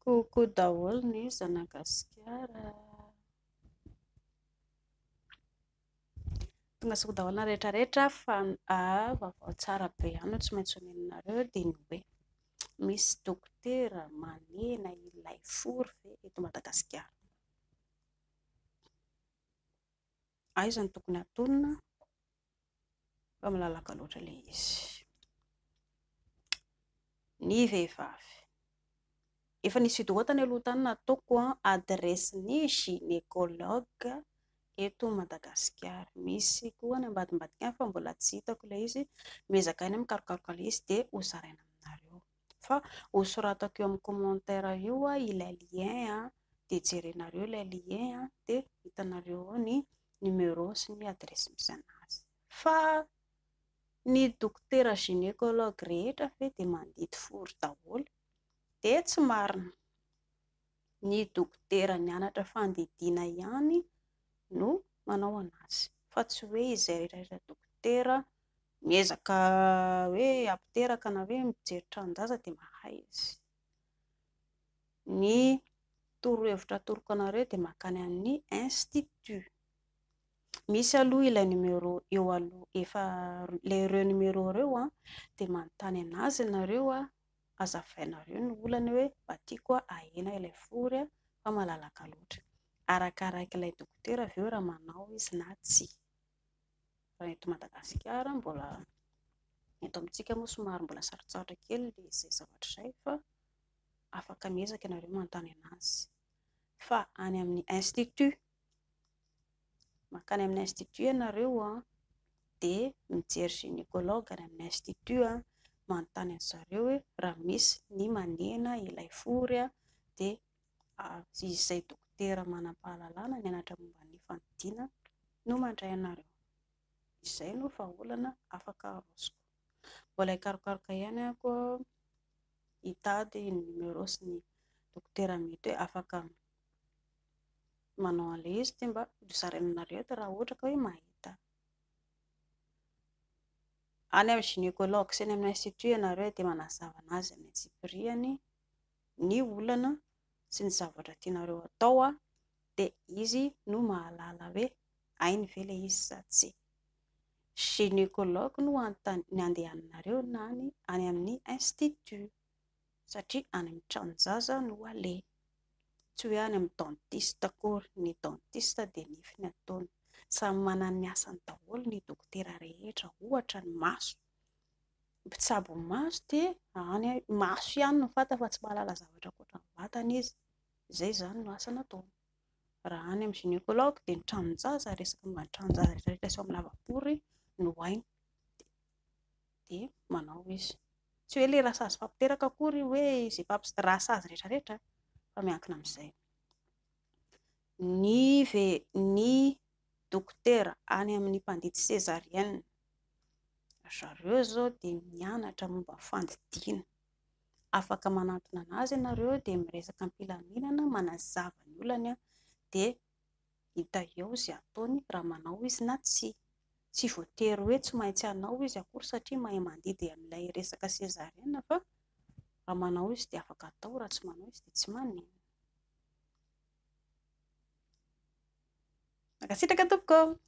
Kokoa daholo ny Zanagasikara. Tonga soko daholo na rehetrarehetra fa vaovao tsara be ihany tsy maintsy omeninareo dia ny hoe misy dokotera manena ilay fory ve eto Madagasikara. Aiza ny tokony atonina fa malalaka loatra ilay izy. Ny vehivavy efa nisy fidohotana aloha tany nataoko adresin'ny gynécologue eto Madagasikara. Misy koa any ambadimbadika any fa mbola tsy hitako ilay izy. Miezaka any amin'ny karokaroka ilay izy dia hozaraina aminareo. Fa hosoratako eo amin'ny commentaire io ilay lien dia jerenareo ilay lien dia hitanareo ao ny numéro sy ny adresy misy anazy. Fa ny dokotera gynécologue rehetra fe dia mandidy fory daholo dia tsy marina. Ny dokotera nianatra fandidiana ihany no manao anazy fa tsy hoe izay rehetrarehetra dokotera miezaka hoe apiteraka na hoe mijery tranonjaza dia mahay izy. Ny torohevitra atoroko anareo dia makany amin'ny institut. Misy aloha ilay numéro eo aloha efa ireo numéro ireo dia manontany anazy ianareo hazavainareo ny olana hoe mba tiako ahena ilay fory fa malalaka loatra. Arakaraka ilay dokotera avy eo raha manao izy na tsy. Raha eto Madagasikara mbola eto amintsika moa somary mbola sarotsarotra kely izay zavatra izay fa afaka miezaka ianareo manontany anazy. Fa any amin'ny institut, makany amin'ny institut ianareo dia mijery gynécologue any amin'ny institut manontany an'zareo hoe raha misy ny manena ilay fory dia izay dokotera manam-pahalalana nianatra momba ny fandidiana no mandray anareo. Izay no vahaolana afaka arosoko. Mbola hikarokaroka ihany ako hitady ny numéro sy ny dokotera mety hoe afaka manao an'ilay izy dia mba hozarainareo eto raha ohatra ka hoe mahita. Any amin'ny gynécologue sy any amin'ny institut ianareo dia manazava anazy amin'ny antsipiriany ny olana sy ny zavatra tianareo atao dia izy no mahalala hoe ainy ve ilay izy sa tsy. Gynécologue no andehaninareo na any amin'ny institut satria any amin'ny tranonjaza no aleha. Tsy hoe any amin'ny dentiste akory. Ny dentiste dia nifiny ataony. Samy manana ny asany daholo ny dokotera rehetra. Ohatra ny maso, mpitsabo maso dia any maso ihany no fantany fa tsy mahalala zavatra ankoatra ny vatana izy. Izay izany no asa nataony. Raha any amin'ny gynécologue dia ny tranonjaza, resaka momba ny tranonjaza rehetrarehetra sy ao amin'ny lavakory no hainy dia manao izy. Tsy hoe ilay rasazy fampiteraka akory hoe izay rasazy rehetrarehetra fa miankina amin'izay. Ny dokotera any amin'ny mpandidy césarienne, zareo zao dia mianatra momba fandidiana. Afaka manantona anazy ianareo dia miresaka am-pilaminana manazava ny olany dia hita eo izay ataony raha manao izy na tsy. Tsy voatery hoe tsy maintsy hanao izy akory satria mahay mandidy amin'ilay resaka césarienne fa raha manao izy dia afaka atao, raha tsy manao izy dia tsy manino. Mankasitraka tompoko.